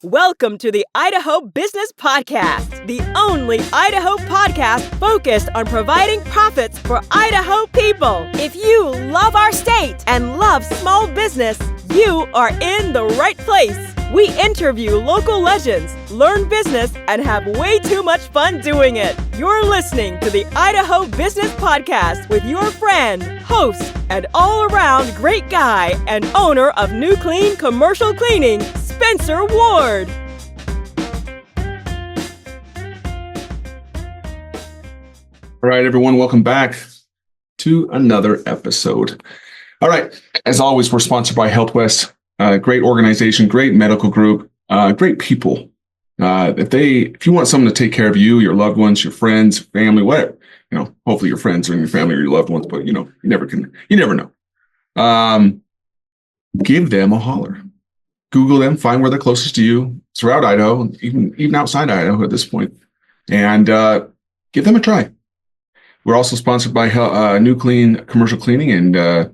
Welcome to the Idaho Business Podcast, the only Idaho podcast focused on providing profits for Idaho people. If you love our state and love small business, you are in the right place. We interview local legends, learn business, and have way too much fun doing it. You're listening to the Idaho Business Podcast with your friend, host, and all-around great guy and owner of New Clean Commercial Cleaning, Spencer Ward. All right, everyone, welcome back to another episode. All right, as always, we're sponsored by HealthWest, great organization, great medical group, great people. If you want someone to take care of you, your loved ones, your friends, family, whatever, hopefully your friends and your family or your loved ones, but you never know. Give them a holler. Google them, find where they're closest to you throughout Idaho, even outside Idaho at this point, and give them a try. We're also sponsored by New Clean Commercial Cleaning and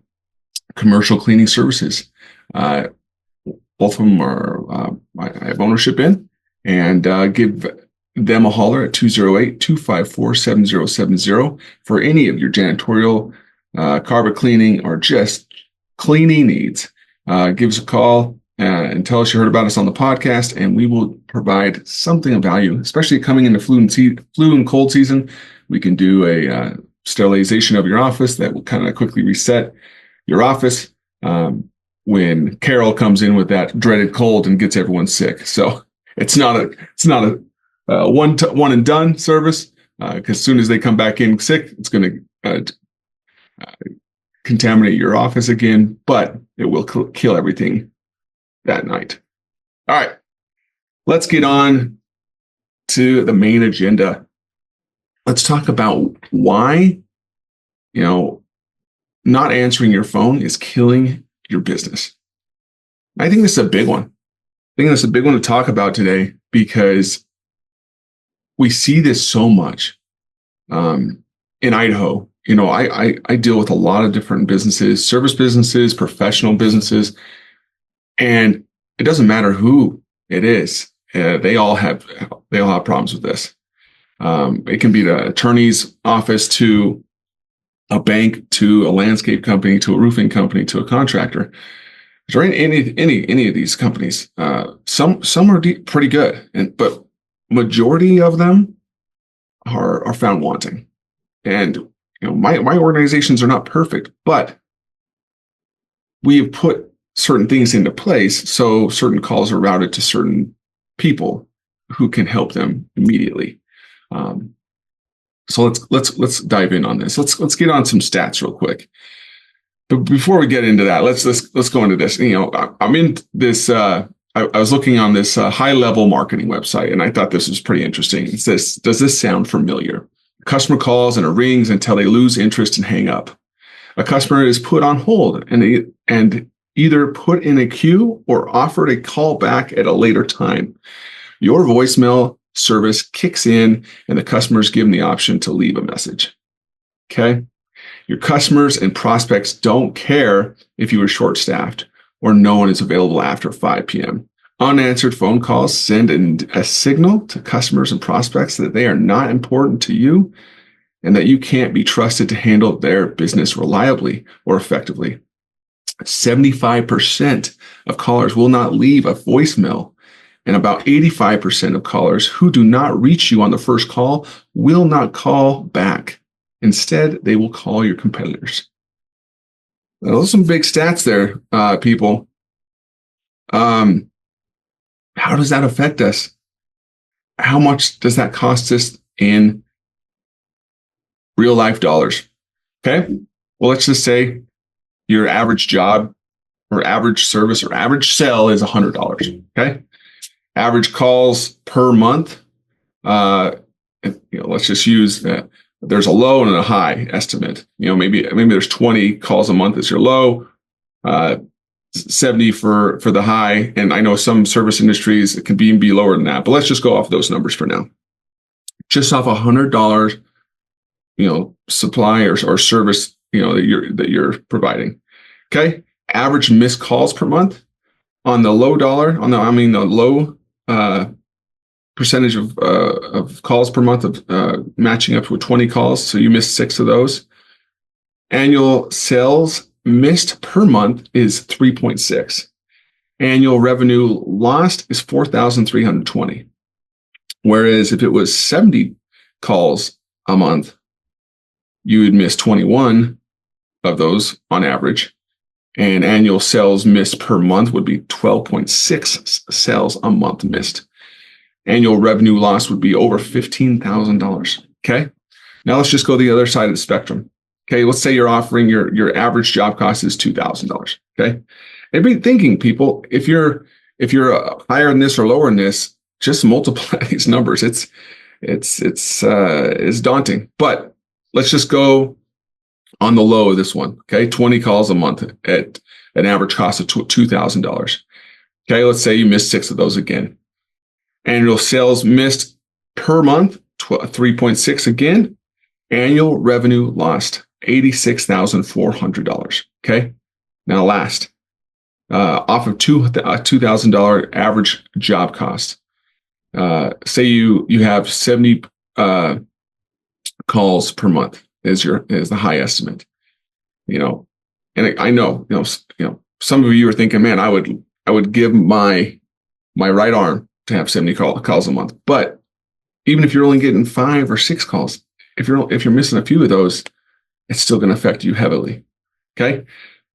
Commercial Cleaning Services. Both of them are I have ownership in, and give them a holler at 208-254-7070 for any of your janitorial, carpet cleaning, or just cleaning needs. Give us a call and tell us you heard about us on the podcast, and we will provide something of value, especially coming into flu and cold season. We can do a sterilization of your office that will kind of quickly reset your office when Carol comes in with that dreaded cold and gets everyone sick. So it's not a one and done service, because as soon as they come back in sick, it's going to contaminate your office again, but it will kill everything that night. All right, let's get on to the main agenda. Let's talk about why, not answering your phone is killing your business. I think this is a big one. I think this is a big one to talk about today because we see this so much in Idaho. I deal with a lot of different businesses, service businesses, professional businesses, and it doesn't matter who it is. They all have problems with this. It can be the attorney's office to a bank to a landscape company to a roofing company to a contractor. Or any of these companies. Some are pretty good, but majority of them are found wanting. And my organizations are not perfect, but we have put certain things into place so certain calls are routed to certain people who can help them immediately. So let's dive in on this. Let's get on some stats real quick. But before we get into that, let's go into this. I'm in this. I was looking on this high-level marketing website, and I thought this was pretty interesting. It says, "Does this sound familiar? A customer calls and it rings until they lose interest and hang up. A customer is put on hold and either put in a queue or offered a call back at a later time. Your voicemail service kicks in, and the customer is given the option to leave a message." Okay. Your customers and prospects don't care if you are short-staffed or no one is available after 5 p.m. Unanswered phone calls send a signal to customers and prospects that they are not important to you and that you can't be trusted to handle their business reliably or effectively. 75% of callers will not leave a voicemail, and about 85% of callers who do not reach you on the first call will not call back. Instead, they will call your competitors. Those are some big stats there, people. How does that affect us? How much does that cost us in real life dollars? Okay. Well, let's just say your average job or average service or average sale is $100. Okay. Average calls per month. Let's just use that. There's a low and a high estimate. Maybe there's 20 calls a month is your low, 70 for the high. And I know some service industries, it can be lower than that, but let's just go off those numbers for now. Just off $100, supply or service, that you're providing. Okay. Average missed calls per month on the low percentage of calls per month of matching up with 20 calls. So you missed 6 of those. Annual sales missed per month is 3.6. Annual revenue lost is 4,320. Whereas if it was 70 calls a month, you would miss 21 of those on average. And annual sales missed per month would be 12.6 sales a month missed. Annual revenue loss would be over $15,000. Okay. Now let's just go the other side of the spectrum. Okay. Let's say you're offering your average job cost is $2,000. Okay. And be thinking, people, if you're higher than this or lower than this, just multiply these numbers. It's daunting, but let's just go on the low of this one. Okay. 20 calls a month at an average cost of $2,000. Okay. Let's say you missed 6 of those again. Annual sales missed per month, 3.6 again. Annual revenue lost, $86,400. Okay. Now last, off of $2,000 average job cost. Say you have 70 calls per month is the high estimate. And I know, some of you are thinking, man, I would give my right arm to have 70 calls a month. But even if you're only getting 5 or 6 calls, if you're missing a few of those, it's still going to affect you heavily. Okay.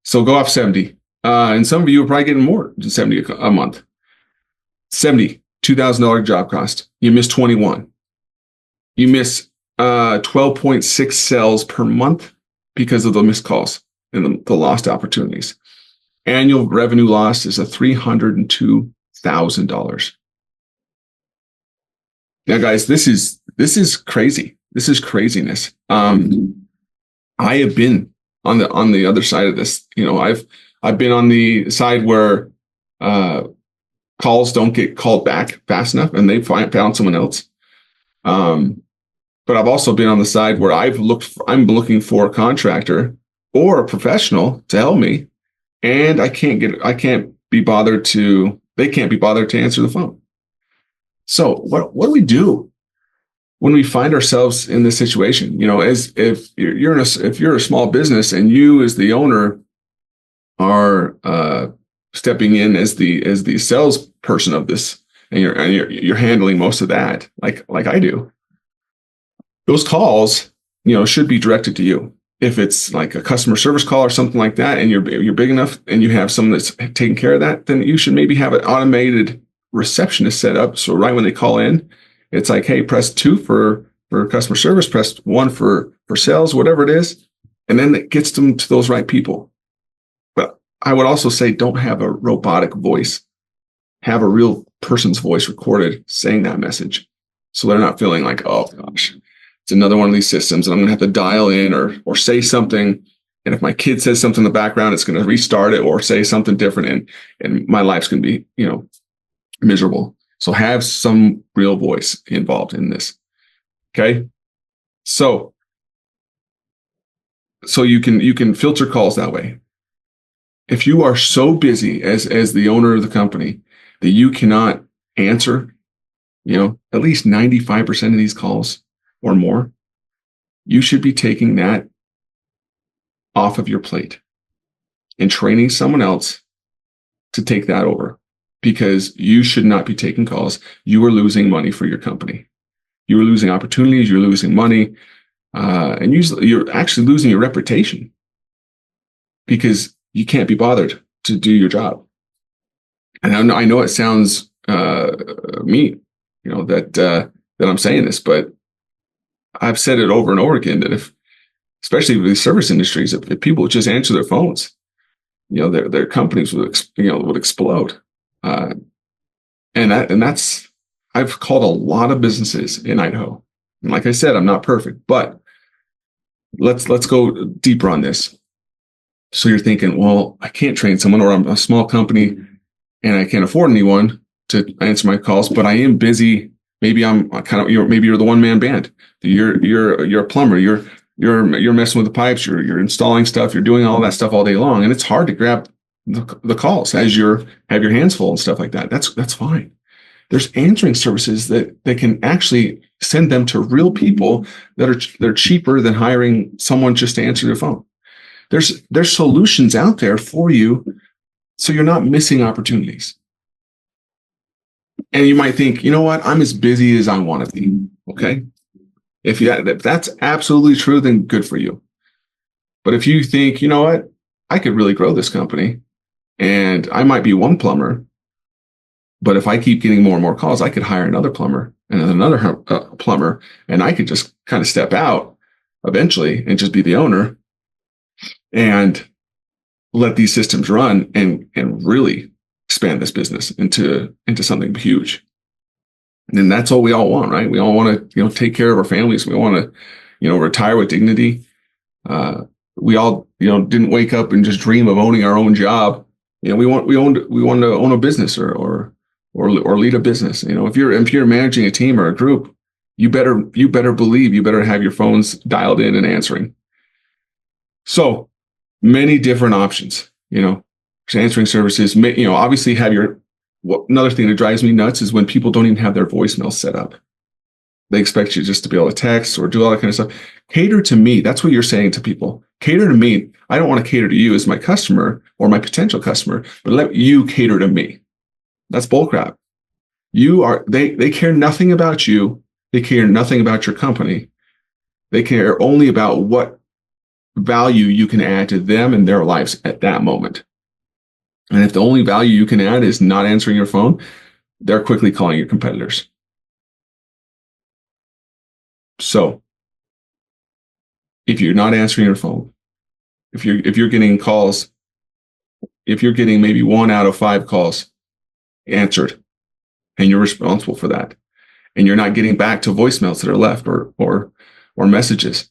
So go off 70. And some of you are probably getting more than 70 a month. 70, $2,000 job cost. You miss 21. You miss 12.6 sales per month because of the missed calls and the lost opportunities. Annual revenue loss is $302,000. Now, guys, this is crazy. This is craziness. I have been on the other side of this. I've been on the side where calls don't get called back fast enough, and they found someone else. But I've also been on the side where I'm looking for a contractor or a professional to help me, and they can't be bothered to answer the phone. So what do we do when we find ourselves in this situation? As if you're a small business and you as the owner are stepping in as the salesperson of this, and you're handling most of that, like I do. Those calls, should be directed to you. If it's like a customer service call or something like that, and you're big enough and you have someone that's taking care of that, then you should maybe have an automated receptionist set up. So right when they call in, it's like, hey, press 2 for customer service, press 1 for sales, whatever it is. And then it gets them to those right people. But I would also say, don't have a robotic voice. Have a real person's voice recorded saying that message. So they're not feeling like, oh gosh, it's another one of these systems and I'm going to have to dial in or say something. And if my kid says something in the background, it's going to restart it or say something different. And my life's going to be, miserable. So have some real voice involved in this. Okay. So you can filter calls that way. If you are so busy as the owner of the company that you cannot answer, at least 95% of these calls or more, you should be taking that off of your plate and training someone else to take that over, because you should not be taking calls. You are losing money for your company. You are losing opportunities. You're losing money. And usually you're actually losing your reputation because you can't be bothered to do your job. And I know it sounds mean, that I'm saying this, but I've said it over and over again that especially with the service industries, if people would just answer their phones, their companies would explode. And that's, I've called a lot of businesses in Idaho. And like I said, I'm not perfect, but let's go deeper on this. So you're thinking, well, I can't train someone, or I'm a small company and I can't afford anyone to answer my calls, but I am busy. Maybe I'm maybe you're the one-man band. You're a plumber. You're messing with the pipes. You're installing stuff. You're doing all that stuff all day long. And it's hard to grab the calls as have your hands full and stuff like that. That's fine. There's answering services that can actually send them to real people they're cheaper than hiring someone just to answer your phone. There's solutions out there for you, so you're not missing opportunities. And you might think, you know what, I'm as busy as I want to be. Okay. If that's absolutely true, then good for you. But if you think, you know what, I could really grow this company and I might be one plumber, but if I keep getting more and more calls, I could hire another plumber and another plumber, and I could just kind of step out eventually and just be the owner and let these systems run and really expand this business into something huge. And that's all we all want, right? We all want to, take care of our families. We want to, retire with dignity. We all, didn't wake up and just dream of owning our own job. We want to own a business or lead a business. If you're managing a team or a group, you better have your phones dialed in and answering. So many different options, answering services, obviously have another thing that drives me nuts is when people don't even have their voicemail set up. They expect you just to be able to text or do all that kind of stuff. Cater to me. That's what you're saying to people. Cater to me. I don't want to cater to you as my customer or my potential customer, but let you cater to me. That's bullcrap. They care nothing about you. They care nothing about your company. They care only about what value you can add to them and their lives at that moment. And if the only value you can add is not answering your phone, they're quickly calling your competitors. So if you're not answering your phone, if you're getting calls, if you're getting maybe 1 out of 5 calls answered, and you're responsible for that, and you're not getting back to voicemails that are left or messages,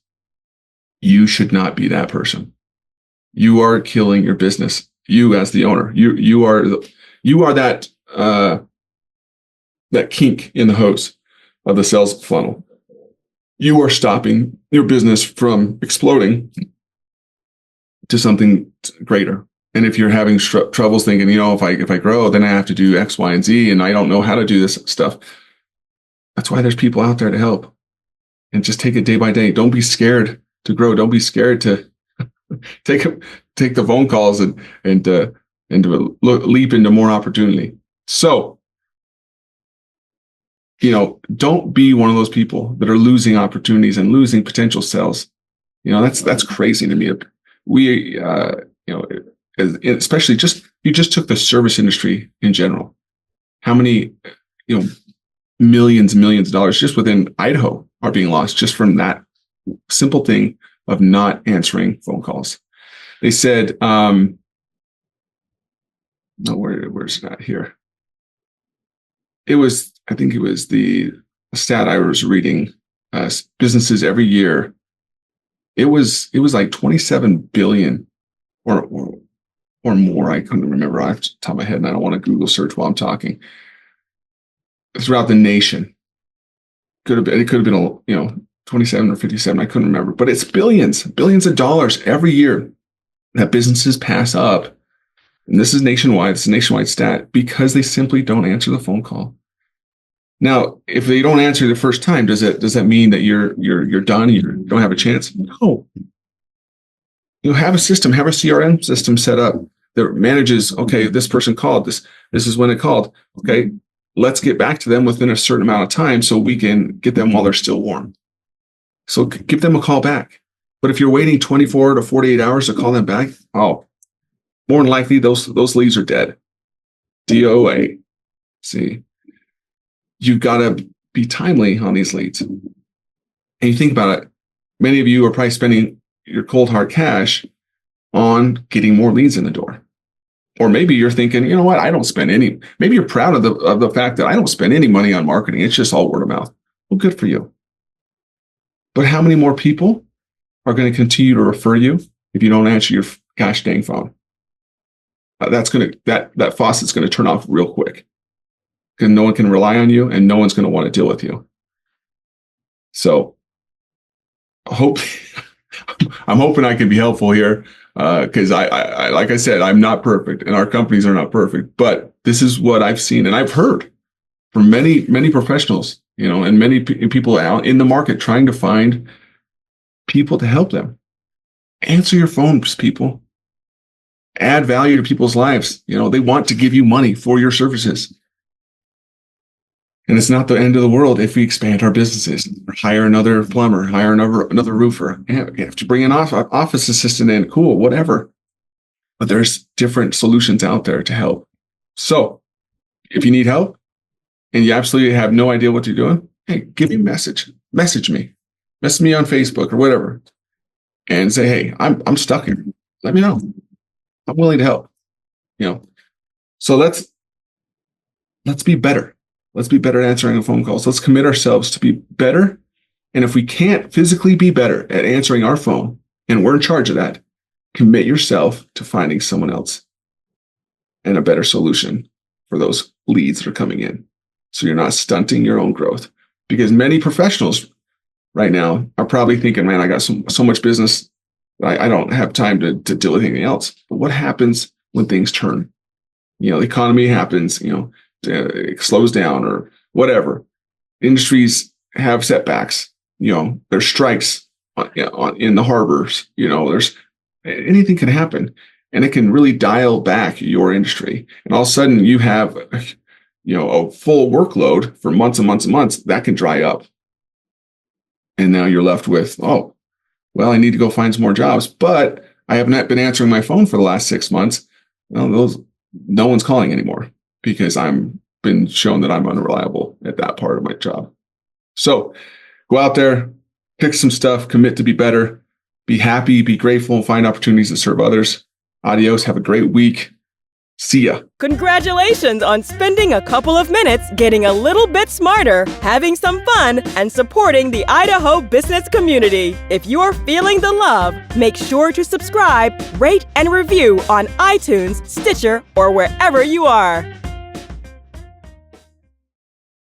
you should not be that person. You are killing your business. You as the owner, you are that kink in the hose of the sales funnel. You are stopping your business from exploding to something greater. And if you're having troubles thinking, if I grow, then I have to do X, Y, and Z, and I don't know how to do this stuff. That's why there's people out there to help. And just take it day by day. Don't be scared to grow. Don't be scared to take the phone calls and to leap into more opportunity. So, don't be one of those people that are losing opportunities and losing potential sales. That's crazy to me. We, especially you just took the service industry in general. How many, millions and millions of dollars just within Idaho are being lost just from that simple thing of not answering phone calls. They said, where's that here? I think it was the stat I was reading, businesses every year. It was like 27 billion or more. I couldn't remember off the top of my head, and I don't want to Google search while I'm talking. Throughout the nation. It could have been 27 or 57. I couldn't remember, but it's billions of dollars every year that businesses pass up. And this is nationwide. It's a nationwide stat because they simply don't answer the phone call. Now, if they don't answer the first time, does that mean that you're done? You don't have a chance? No. Have a system, have a CRM system set up that manages, okay, this person called, this is when it called. Okay, let's get back to them within a certain amount of time so we can get them while they're still warm. So give them a call back. But if you're waiting 24 to 48 hours to call them back, more than likely those leads are dead. DOA. See, you've got to be timely on these leads. And you think about it, many of you are probably spending your cold hard cash on getting more leads in the door. Or maybe you're thinking, you know what, I don't spend any. Maybe you're proud of the fact that I don't spend any money on marketing. It's just all word of mouth. Well, good for you. But how many more people are going to continue to refer you if you don't answer your gosh dang phone? That faucet's going to turn off real quick because no one can rely on you and no one's going to want to deal with you. So I'm hoping I can be helpful here. Because I, like I said, I'm not perfect and our companies are not perfect, but this is what I've seen and I've heard for many professionals, and many people out in the market trying to find people to help them. Answer your phones, people. Add value to people's lives. They want to give you money for your services. And it's not the end of the world if we expand our businesses, hire another plumber, hire another roofer. If you bring an office assistant in, cool, whatever. But there's different solutions out there to help. So if you need help and you absolutely have no idea what you're doing, hey, give me a message. Message me on Facebook or whatever, and say, hey, I'm stuck here. Let me know. I'm willing to help. So let's be better. Let's be better at answering phone calls. Let's commit ourselves to be better. And if we can't physically be better at answering our phone, and we're in charge of that, commit yourself to finding someone else and a better solution for those leads that are coming in. So you're not stunting your own growth. Because many professionals right now are probably thinking, man, I got so much business, I don't have time to deal with anything else. But what happens when things turn? The economy happens, it slows down or whatever. Industries have setbacks. There's strikes in the harbors. There's anything can happen, and it can really dial back your industry. And all of a sudden, you have a full workload for months and months and months. That can dry up, and now you're left with, oh, well, I need to go find some more jobs, but I have not been answering my phone for the last 6 months. Well, no one's calling anymore, because I'm been shown that I'm unreliable at that part of my job. So go out there, pick some stuff, commit to be better, be happy, be grateful, and find opportunities to serve others. Adios. Have a great week. See ya. Congratulations on spending a couple of minutes getting a little bit smarter, having some fun, and supporting the Idaho business community. If you're feeling the love, make sure to subscribe, rate, and review on iTunes, Stitcher, or wherever you are.